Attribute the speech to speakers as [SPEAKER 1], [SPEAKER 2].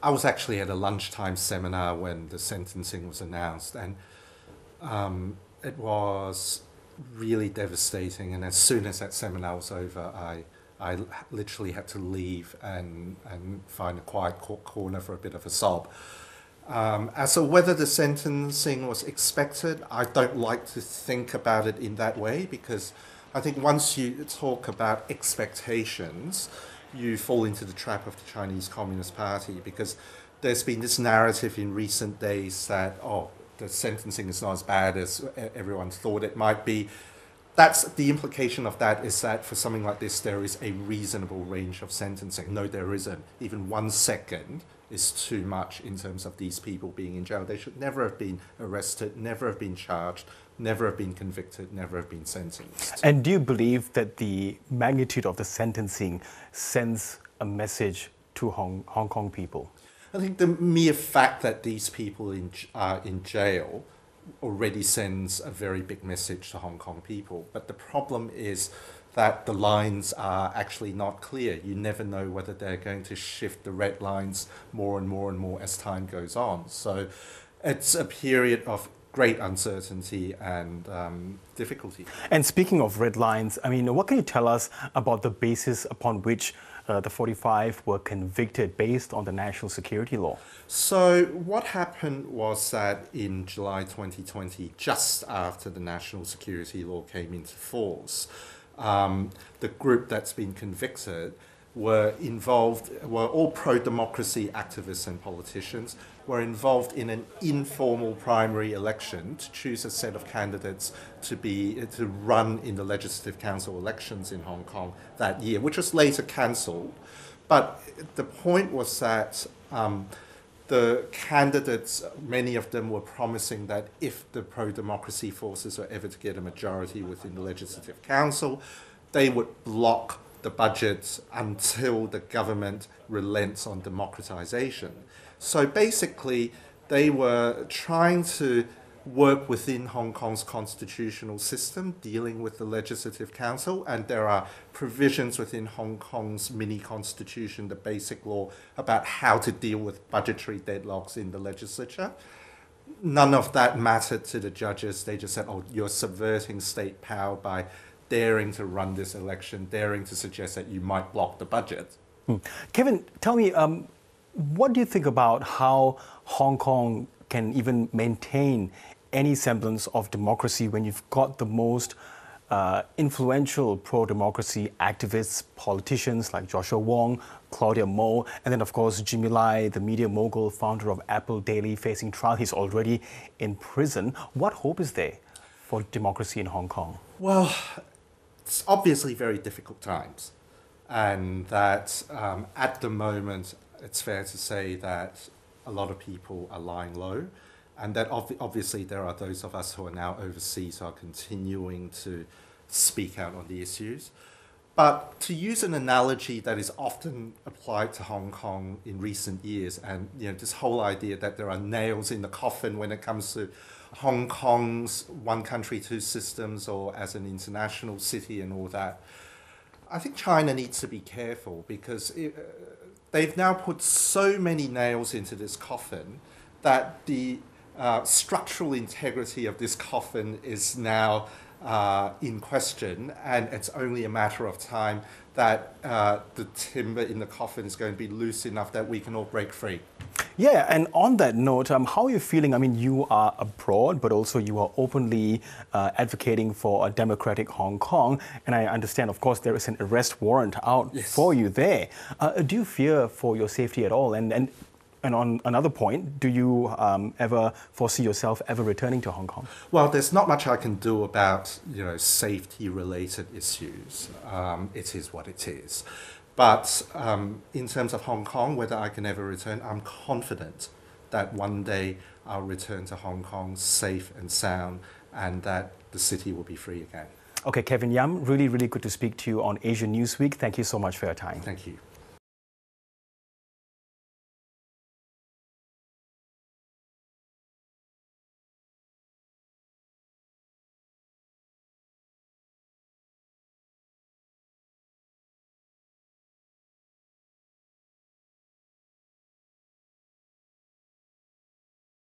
[SPEAKER 1] I was actually at a lunchtime seminar when the sentencing was announced, and it was really devastating. And as soon as that seminar was over, I literally had to leave and find a quiet corner for a bit of a sob. As to whether the sentencing was expected, I don't like to think about it in that way, because I think once you talk about expectations, you fall into the trap of the Chinese Communist Party, because there's been this narrative in recent days that, oh, the sentencing is not as bad as everyone thought it might be. That's the implication of that, is that for something like this, there is a reasonable range of sentencing. No, there isn't. Even 1 second is too much in terms of these people being in jail. They should never have been arrested, never have been charged, never have been convicted, never have been sentenced.
[SPEAKER 2] And do you believe that the magnitude of the sentencing sends a message to Hong Kong people?
[SPEAKER 1] I think the mere fact that these people are in jail already sends a very big message to Hong Kong people. But the problem is that the lines are actually not clear. You never know whether they're going to shift the red lines more and more and more as time goes on. So it's a period of great uncertainty and difficulty.
[SPEAKER 2] And speaking of red lines, I mean, what can you tell us about the basis upon which the 45 were convicted based on the national security law?
[SPEAKER 1] So what happened was that in July 2020, just after the national security law came into force, the group that's been convicted were all pro-democracy activists and politicians, were involved in an informal primary election to choose a set of candidates to run in the Legislative Council elections in Hong Kong that year, which was later cancelled. But the point was that the candidates, many of them were promising that if the pro-democracy forces were ever to get a majority within the Legislative Council, they would block the budget until the government relents on democratization. So basically, they were trying to work within Hong Kong's constitutional system, dealing with the Legislative Council, and there are provisions within Hong Kong's mini-constitution, the Basic Law, about how to deal with budgetary deadlocks in the legislature. None of that mattered to the judges. They just said, oh, you're subverting state power by daring to run this election, daring to suggest that you might block the budget.
[SPEAKER 2] Kevin, tell me, what do you think about how Hong Kong can even maintain any semblance of democracy when you've got the most influential pro-democracy activists, politicians like Joshua Wong, Claudia Mo, and then of course Jimmy Lai, the media mogul, founder of Apple Daily, facing trial. He's already in prison. What hope is there for democracy in Hong Kong?
[SPEAKER 1] Well, it's obviously very difficult times, and that at the moment it's fair to say that a lot of people are lying low, and that obviously there are those of us who are now overseas who are continuing to speak out on the issues. But to use an analogy that is often applied to Hong Kong in recent years, and this whole idea that there are nails in the coffin when it comes to Hong Kong's one country, two systems, or as an international city and all that, I think China needs to be careful, because they've now put so many nails into this coffin that the structural integrity of this coffin is now in question, and it's only a matter of time that the timber in the coffin is going to be loose enough that we can all break free.
[SPEAKER 2] Yeah, and on that note, how are you feeling? I mean, you are abroad, but also you are openly advocating for a democratic Hong Kong, and I understand, of course, there is an arrest warrant out for you there. Do you fear for your safety at all? And on another point, do you ever foresee yourself ever returning to Hong Kong?
[SPEAKER 1] Well, there's not much I can do about safety-related issues. It is what it is. But in terms of Hong Kong, whether I can ever return, I'm confident that one day I'll return to Hong Kong safe and sound, and that the city will be free again.
[SPEAKER 2] Okay, Kevin Yam, really, really good to speak to you on Asia Newsweek. Thank you so much for your time.
[SPEAKER 1] Thank you.